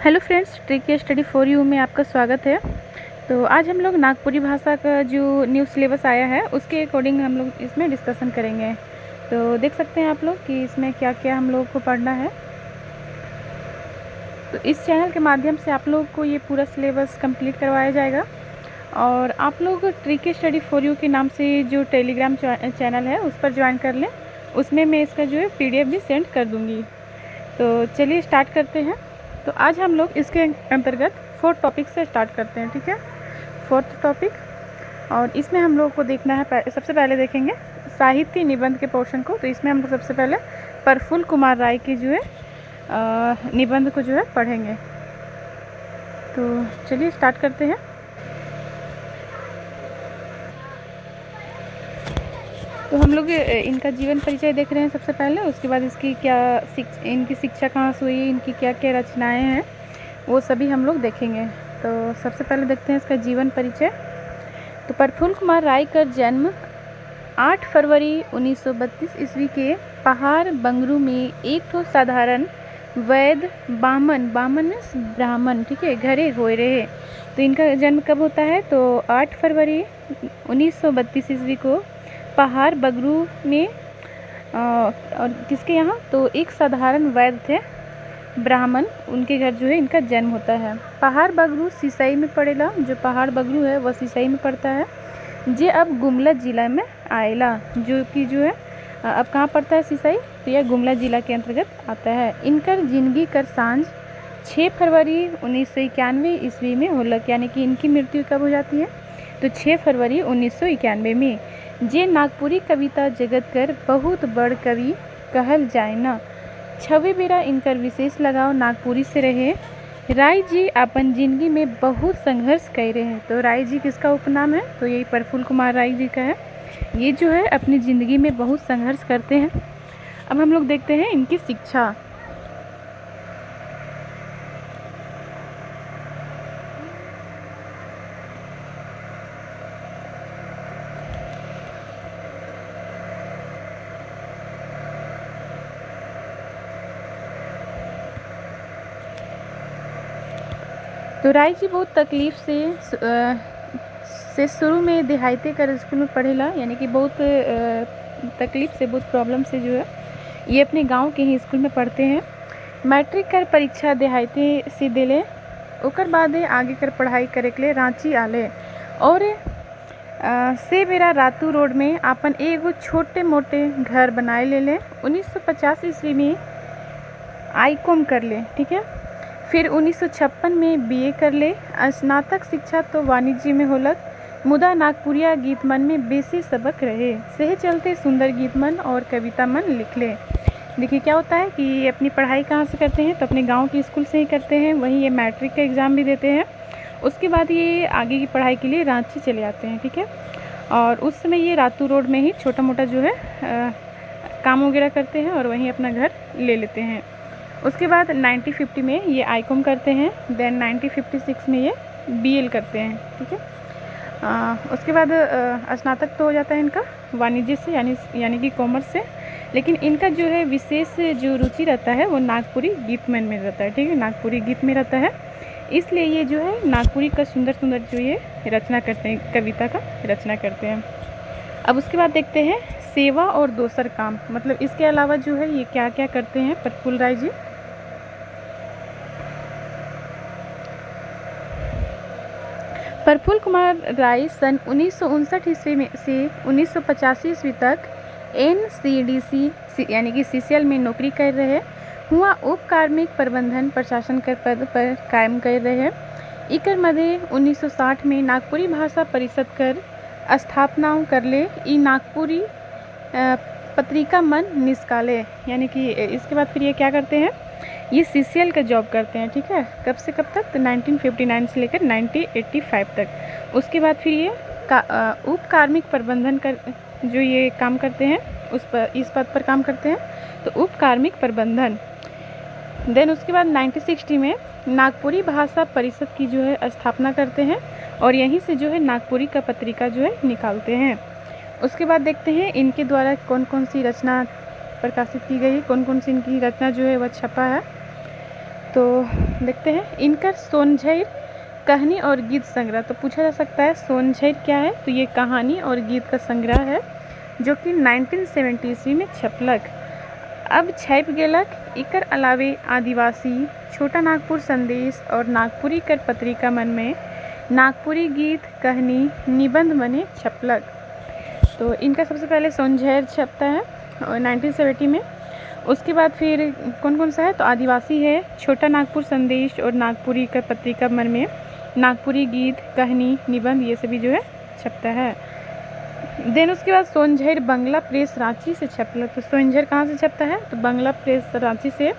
Hello friends, tricky study for you में आपका स्वागत है। तो आज हम लोग नागपुरी भाषा का जो न्यू सिलेबस आया है उसके अकॉर्डिंग हम लोग इसमें डिस्कशन करेंगे। तो देख सकते हैं आप लोग कि इसमें क्या क्या हम लोग को पढ़ना है। तो इस चैनल के माध्यम से आप लोग को ये पूरा सिलेबस कंप्लीट करवाया जाएगा और आप लोग ट्रिकी स्टडी फॉर यू के नाम से जो टेलीग्राम चैनल है उस पर ज्वाइन कर लें। उसमें मैं इसका जो है PDF भी सेंड कर दूँगी। तो चलिए स्टार्ट करते हैं। तो आज हम लोग इसके अंतर्गत 4th टॉपिक से स्टार्ट करते हैं, ठीक है। 4th टॉपिक, और इसमें हम लोग को देखना है, सबसे पहले देखेंगे साहित्य निबंध के पोर्शन को। तो इसमें हम लोग सबसे पहले प्रफुल्ल कुमार राय की जो है निबंध को जो है पढ़ेंगे। तो चलिए स्टार्ट करते हैं। तो हम लोग इनका जीवन परिचय देख रहे हैं सबसे पहले, उसके बाद इसकी इनकी शिक्षा कहाँ से हुई, इनकी क्या क्या रचनाएं हैं, वो सभी हम लोग देखेंगे। तो सबसे पहले देखते हैं इसका जीवन परिचय। तो प्रफुल्ल कुमार राय का जन्म 8 फरवरी 1932 ईस्वी के पहाड़ बंगरू में एक तो साधारण वैद्य ब्राह्मण, ठीक है, घरे होए रहे। तो इनका जन्म कब होता है? तो 8 फरवरी 1932 ईस्वी को पहाड़ बगरू में और किसके यहाँ? तो एक साधारण वैद्य थे, ब्राह्मण, उनके घर जो है इनका जन्म होता है। पहाड़ बगरू सिसई में पड़ेला। जो पहाड़ बगरू है वह सिसई में पड़ता है, जे अब गुमला जिला में आएला, जो कि जो है अब कहाँ पड़ता है सिसई? तो यह गुमला जिला के अंतर्गत आता है। इनकर जिंदगी कर सांझ 6 फरवरी 1991 ईस्वी में होलक, यानी कि इनकी मृत्यु कब हो जाती है? तो 6 फरवरी 1991 में। जे नागपुरी कविता जगत कर बहुत बड़ कवि कहल जाए न। छवि बेरा इनकर विशेष लगाव नागपुरी से रहे। राय जी अपन जिंदगी में बहुत संघर्ष कर रहे हैं। तो राय जी किसका उपनाम है? तो यही प्रफुल्ल कुमार राय जी का है। ये जो है अपनी ज़िंदगी में बहुत संघर्ष करते हैं। अब हम लोग देखते हैं इनकी शिक्षा। तो राय जी बहुत तकलीफ़ से शुरू में देहाती कर स्कूल में पढ़ेला, यानी कि बहुत तकलीफ़ से, बहुत प्रॉब्लम से जो है ये अपने गांव के ही स्कूल में पढ़ते हैं। मैट्रिक कर परीक्षा देहाती से दिले, ओकर बाद आगे कर पढ़ाई करे के लिए रांची आले और से बेरा रातू रोड में अपन एगो छोटे मोटे घर बनाए ले 1950 ईस्वी में ICOM कर ले, ठीक है। फिर 1956 में BA कर ले। स्नातक शिक्षा तो वाणिज्य में होलक, मुदा नागपुरिया गीत मन में बेसी सबक रहे। सही चलते सुंदर गीत मन और कविता मन लिख ले। देखिए क्या होता है कि ये अपनी पढ़ाई कहाँ से करते हैं? तो अपने गांव के स्कूल से ही करते हैं। वहीं ये मैट्रिक का एग्ज़ाम भी देते हैं। उसके बाद ये आगे की पढ़ाई के लिए रांची चले जाते हैं, ठीक है। और उस समय ये रातू रोड में ही छोटा मोटा जो है काम वगैरह करते हैं और वहीं अपना घर ले लेते हैं। उसके बाद 1950 में ये ICOM करते हैं। देन 1956 में ये BL करते हैं, ठीक है। उसके बाद स्नातक तो हो जाता है इनका वाणिज्य से, यानी कि कॉमर्स से। लेकिन इनका जो है विशेष जो रुचि रहता है वो नागपुरी गीत में रहता है, ठीक है, नागपुरी गीत में रहता है। इसलिए ये जो है नागपुरी का सुंदर सुंदर जो ये रचना करते हैं, कविता का रचना करते हैं। अब उसके बाद देखते हैं सेवा और दोसर काम, मतलब इसके अलावा जो है ये क्या क्या करते हैं प्रफुल्ल राय जी। प्रफुल्ल कुमार राय सन 1959 ईस्वी में से 1985 ईस्वी तक NCDC यानी कि CCL में नौकरी कर रहे। हुआ उप कार्मिक प्रबंधन प्रशासन कर पद पर कायम कर रहे। इकर मध्य 1960 में नागपुरी भाषा परिषद कर स्थापना कर ले। ई नागपुरी पत्रिका मन निष्काले, यानी कि इसके बाद फिर ये क्या करते हैं? ये CCL का जॉब करते हैं, ठीक है। कब से कब तक? तो 1959 से लेकर 1985 तक। उसके बाद फिर ये उप कार्मिक प्रबंधन कर जो ये काम करते हैं इस पद पर काम करते हैं, तो उप कार्मिक प्रबंधन। देन उसके बाद 1960 में नागपुरी भाषा परिषद की जो है स्थापना करते हैं और यहीं से जो है नागपुरी का पत्रिका जो है निकालते हैं। उसके बाद देखते हैं इनके द्वारा कौन कौन सी रचना प्रकाशित की गई, कौन कौन सी इनकी रचना जो है वह छपा है। तो देखते हैं इनका सोनझैर कहानी और गीत संग्रह। तो पूछा जा सकता है सोनझैर क्या है, तो ये कहानी और गीत का संग्रह है जो कि 1970 ईस्वी में छपलक। अब छप गेलक इकर अलावे आदिवासी, छोटा नागपुर संदेश और नागपुरी कर पत्रिका मन में नागपुरी गीत, कहानी, निबंध मने छपलक। तो इनका सबसे पहले सोनझैर छपता है और 1970 में। उसके बाद फिर कौन कौन सा है, तो आदिवासी है, छोटा नागपुर संदेश और नागपुरी कर पत्रिका मन में नागपुरी गीत, कहानी, निबंध ये सभी जो है छपता है। देन उसके बाद सोनझैर बंगला प्रेस रांची से छपला। तो सोनझैर कहाँ से छपता है, तो बंगला प्रेस रांची से।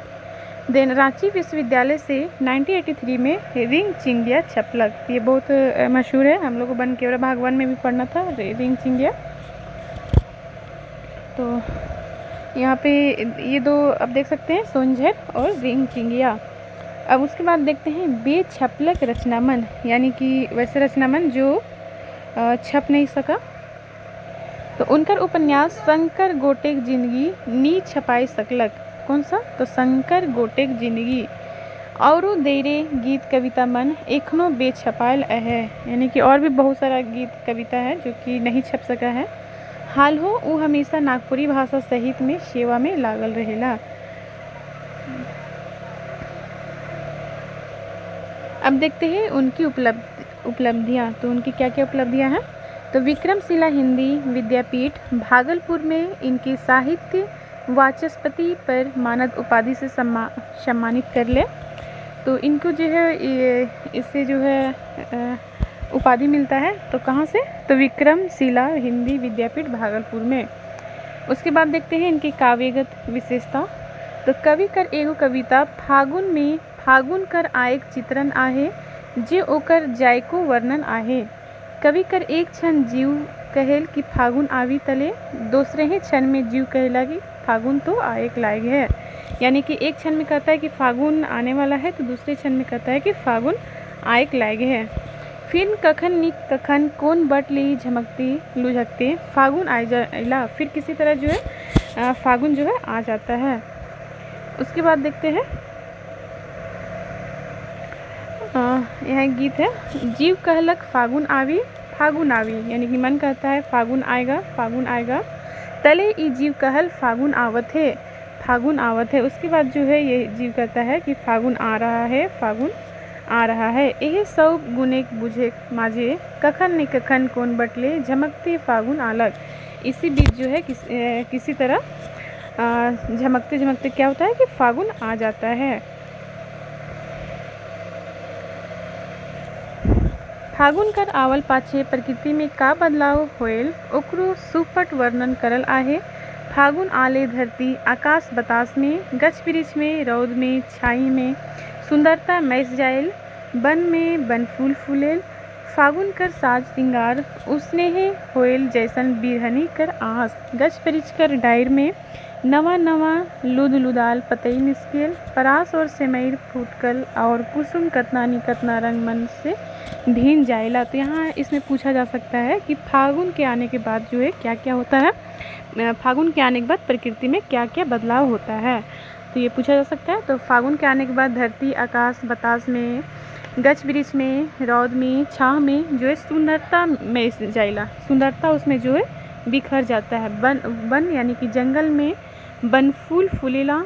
देन रांची विश्वविद्यालय से 1983 में रिंग चिंगिया छपलक। ये बहुत मशहूर है, हम लोग को वन केवरा भाग 1 में भी पढ़ना था रिंग चिंगिया। तो यहाँ पे ये दो अब देख सकते हैं, सोनझैर और रिंग चिंगिया। अब उसके बाद देखते हैं बेछपलक रचनामन, यानी कि वैसे रचनामन जो छप नहीं सका। तो उनकर उपन्यास शंकर गोटेक जिंदगी नी छपाई सकलक। कौन सा, तो शंकर गोटेक जिंदगी। और देरे गीत कविता मन एखनो बेछपायल है, यानी कि और भी बहुत सारा गीत कविता है जो कि नहीं छप सका है। हाल हो वो हमेशा नागपुरी भाषा सहित में सेवा में लागल रहेला। अब देखते हैं उनकी उपलब्धियाँ। तो उनकी क्या क्या उपलब्धियाँ हैं, तो विक्रमशिला हिंदी विद्यापीठ भागलपुर में इनकी साहित्य वाचस्पति पर मानद उपाधि से सम्मानित कर ले। तो इनको जो है इससे जो है उपाधि मिलता है, तो कहाँ से, तो विक्रमशिला हिंदी विद्यापीठ भागलपुर में। उसके बाद देखते हैं इनकी काव्यगत विशेषता। तो कवि कर एगो कविता फागुन में फागुन कर आयक चित्रण आहे, जे ओकर जायको वर्णन आहे। कवि कर एक क्षण जीव कहेल कि फागुन आवी तले, दूसरे ही क्षण में जीव कहेला कि फागुन तो आयक लायक है। यानी कि एक क्षण में कहता है कि फागुन आने वाला है, तो दूसरे क्षण में कहता है कि फागुन आयक लायक है। फिर कखन निक कखन कौन बट ली झमकती लुझकते फागुन आ जाइला। फिर किसी तरह जो है फागुन जो है आ जाता है। उसके बाद देखते हैं यह गीत है, जीव कहलक फागुन आवी, यानी कि मन कहता है फागुन आएगा। तले ई जीव कहल फागुन आवत है। उसके बाद जो है ये जीव कहता है कि फागुन आ रहा है। यह सब गुने बुझे माजे कखन ने कखन कौन बटले झमकते फागुन आलक। इसी बीच जो है किसी तरह झमकते झमकते क्या होता है कि फागुन आ जाता है। फागुन कर आवल पाछे प्रकृति में का बदलाव होएल ओकरो सुपट वर्णन करल आहे। फागुन आले धरती आकाश बतास में, गछ वृक्ष में, रौद में, छाई में सुंदरता मैस जायल, बन में बन फूल फूलेल। फागुन कर साज सिंगार उसने है होएल जैसन बिरहनी कर आस। गछ वृक्ष कर डायर में नवा नवा लुदाल पतई निस्केल। परास और सेमैर फूटकल और कुसुम कतना रंग मन से भीन जाइला। तो यहाँ इसमें पूछा जा सकता है कि फागुन के आने के बाद जो है क्या क्या होता है, फागुन के आने के बाद प्रकृति में क्या क्या बदलाव होता है, तो ये पूछा जा सकता है। तो फागुन के आने के बाद धरती आकाश बतास में, गछ वृक्ष में, रौद में, छाह में जो है सुंदरता में जाइला, सुंदरता उसमें जो है बिखर जाता है। बन यानी कि जंगल में बन फूल फूलेला।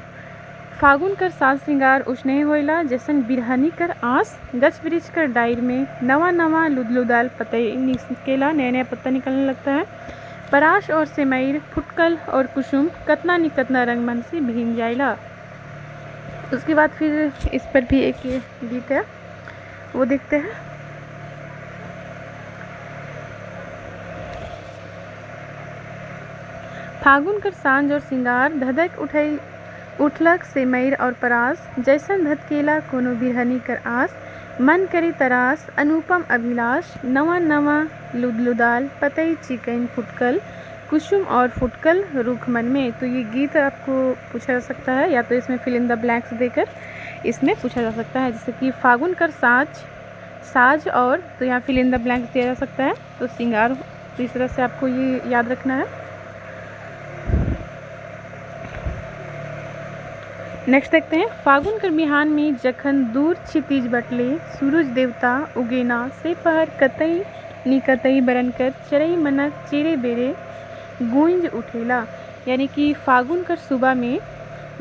फागुन कर साज श्रृंगार उसने होइला जैसन बिरहनी कर आस। गछ वृक्ष कर डायर में नवा नवा लुदाल पतई निकलेला, नया नया पत्ता निकलने लगता है। पराश और सेमैर फुटकल और कुसुम कतना रंग मन से भीन जाइला। उसके बाद फिर इस पर भी एक गीत है, वो देखते हैं। फागुन कर सांझ और सिंगार धधक उठलक सेमैर और परास। जैसन धतकेला कोनो बिरहनी कर आस। मन करी तरास अनुपम अभिलाष। नवा नवा लुदाल पतई चिकन फुटकल कुसुम और फुटकल रुख मन में। तो ये गीत आपको पूछा जा सकता है, या तो इसमें फिल इन द ब्लैंक्स देकर इसमें पूछा जा सकता है। जैसे कि फागुन कर साज और, तो यहाँ फिल इन द ब्लैंक्स दिया जा सकता है। तो सिंगार, तो इस तरह से आपको ये याद रखना है। नेक्स्ट देखते हैं। फागुन कर बिहान में जखन दूर क्षितिज बटले सूरज देवता उगेना से पहर कतई निकतई बरन कर चरई मनक चेरे बेरे गूंज उठेला। यानी कि फागुन कर सुबह में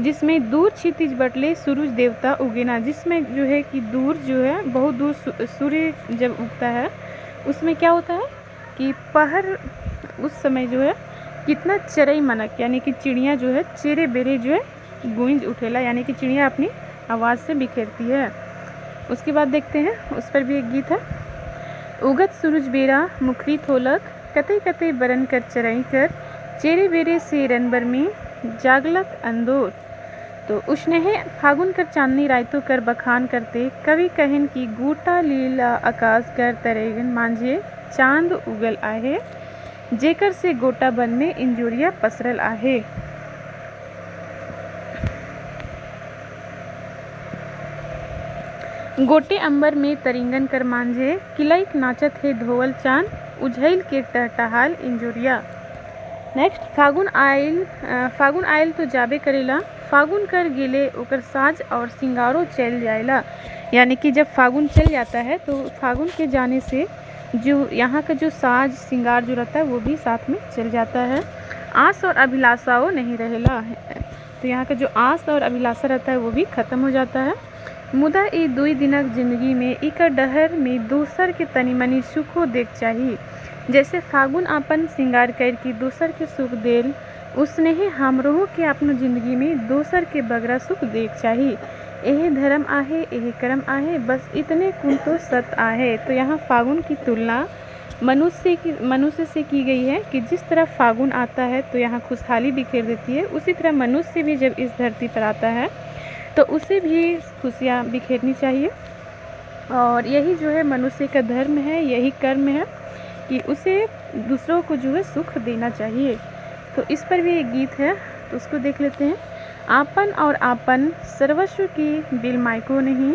जिसमें दूर क्षितिज बटले सूरज देवता उगेना, जिसमें जो है कि दूर जो है बहुत दूर सूर्य जब उगता है उसमें क्या होता है कि पहर उस समय जो है कितना चरई मनक यानी कि चिड़िया जो है चेरे बेरे जो है गूंज उठेला, यानी कि चिड़िया अपनी आवाज़ से बिखेरती है। उसके बाद देखते हैं, उस पर भी एक गीत है। उगत सूरज बेरा मुखरी थोलक कतई कतई बरन कर चरई कर चेरे बेरे से रनबर में जागलक अंदोर। तो उष्णेहे फागुन कर चांदनी रायतों कर बखान करते कवि कहन की गोटा लीला आकाश कर तरेगन मांझे चांद उगल आहे जेकर से गोटा बन में इंजुरिया पसरल आहे। गोटे अंबर में तरिंगन कर मांझे किलैक नाचत है धोवल चांद उझैल के टहटहाल इंजुरिया। नेक्स्ट, फागुन आयल तो जाबे करेला फागुन कर गेले ओकर साज और सिंगारो चल जाएला। यानी कि जब फागुन चल जाता है तो फागुन के जाने से जो यहाँ का जो साज सिंगार जो रहता है वो भी साथ में चल जाता है। आस और अभिलाषाओं नहीं रहेला, तो यहाँ का जो आस और अभिलाषा रहता है वो भी ख़त्म हो जाता है। मुदा ई दुई दिनक जिंदगी में इकर डहर में दूसर के तनी मनी सुखो देख चाहिए। जैसे फागुन आपन सिंगार कर की दूसर के सुख देल उसने ही हमरोह के अपनो जिंदगी में दूसर के बगरा सुख देख चाहिए। यह धर्म आहे यह कर्म आहे बस इतने कुल तो सत आहे। तो यहाँ फागुन की तुलना मनुष्य से की गई है कि जिस तरह फागुन आता है तो यहाँ खुशहाली बिखेर देती है, उसी तरह मनुष्य भी जब इस धरती पर आता है तो उसे भी खुशियाँ बिखेरनी चाहिए। और यही जो है मनुष्य का धर्म है, यही कर्म है कि उसे दूसरों को जो है सुख देना चाहिए। तो इस पर भी एक गीत है, तो उसको देख लेते हैं। आपन और आपन सर्वस्व की बिल मायको नहीं,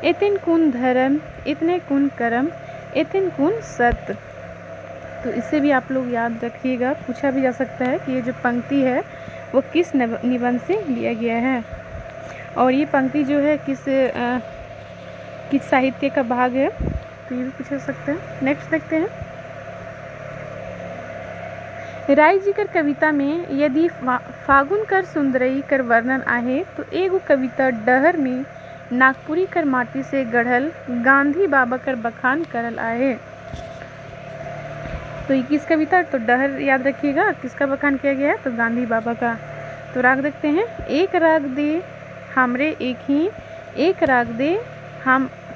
इतन कुन धर्म इतने कुन कर्म इतन कुन सत। तो इसे भी आप लोग याद रखिएगा, पूछा भी जा सकता है कि ये जो पंक्ति है वो किस निबंध से लिया गया है और ये पंक्ति जो है किस साहित्य का भाग है, तो ये भी पूछा सकते हैं। नेक्स्ट देखते हैं। राय जी कर कविता में यदि फागुन कर सुंदरई कर वर्णन आहे तो एगो कविता डहर में नागपुरी कर माटी से गढ़ल गांधी बाबा कर बखान करल आहे। तो ये किस कविता, तो डहर याद रखिएगा किसका बखान किया गया है, तो गांधी बाबा का। तो राग देखते हैं। एक राग दे हमरे एक ही, एक राग दे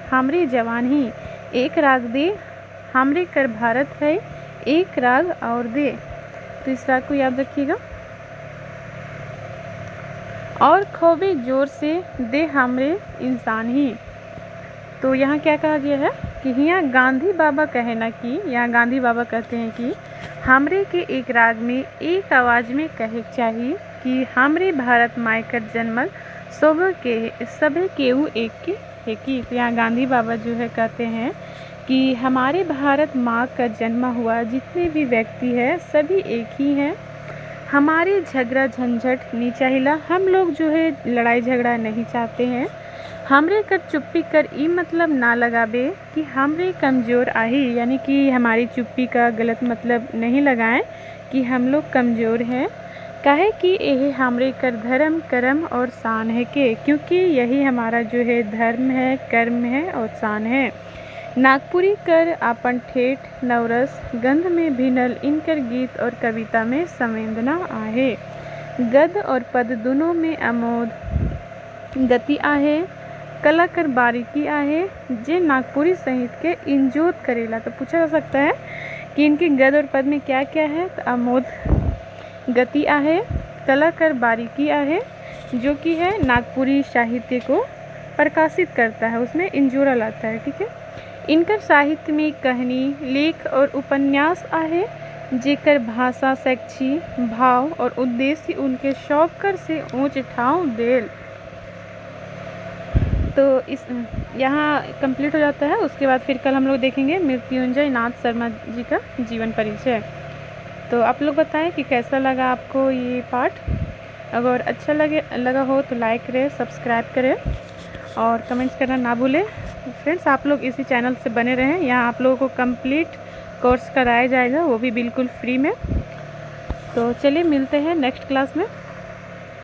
हमरे जवान ही, एक राग दे हमरे कर भारत है, एक राग और दे। तो इस राग को याद रखिएगा। और खोबे जोर से दे हमरे इंसान ही। तो यहाँ क्या कहा गया है कि यहाँ गांधी बाबा कहे ना कि यहाँ गांधी बाबा कहते हैं कि हमरे के एक राग में एक आवाज़ में कहे चाहिए कि हमरे भारत माई कर जन्मल सभे केहू एक के है की। तो यहाँ गांधी बाबा जो है कहते हैं कि हमारे भारत माँ का जन्म हुआ जितने भी व्यक्ति है सभी एक ही हैं। हमारे झगड़ा झंझट नहीं चाहिला, हम लोग जो है लड़ाई झगड़ा नहीं चाहते हैं। हमरे कर चुप्पी कर ई मतलब ना लगाबे कि हमरे कमज़ोर आही, यानी कि हमारी चुप्पी का गलत मतलब नहीं लगाएं कि हम लोग कमज़ोर हैं। काहे कि यह हमरे कर धर्म कर्म और शान है के, क्योंकि यही हमारा जो है धर्म है कर्म है और शान है। नागपुरी कर आपन ठेठ नवरस गंध में भिनल इनकर गीत और कविता में संवेदना आहे। गद और पद दोनों में अमोद गति आहे, कला कर बारीकी आहे जे नागपुरी संगीत के इंजोत करेला। तो पूछा जा सकता है कि इनके गद और पद में क्या क्या है, तो अमोद गति आहे, कला कर बारीकी आहे जो कि है नागपुरी साहित्य को प्रकाशित करता है, उसमें इंजोरा लाता है। ठीक है। इनकर साहित्य में कहानी लेख और उपन्यास आहे जेकर भाषा शैक्षी भाव और उद्देश्य उनके शौकर से ऊंच ठाव देल। तो इस यहाँ कंप्लीट हो जाता है। उसके बाद फिर कल हम लोग देखेंगे मृत्युंजय नाथ शर्मा जी का जीवन परिचय। तो आप लोग बताएं कि कैसा लगा आपको ये पाठ। अगर अच्छा लगा हो तो लाइक करें, सब्सक्राइब करें और कमेंट्स करना ना भूलें। फ्रेंड्स, आप लोग इसी चैनल से बने रहें, यहाँ आप लोगों को कंप्लीट कोर्स कराया जाएगा, वो भी बिल्कुल फ्री में। तो चलिए मिलते हैं नेक्स्ट क्लास में।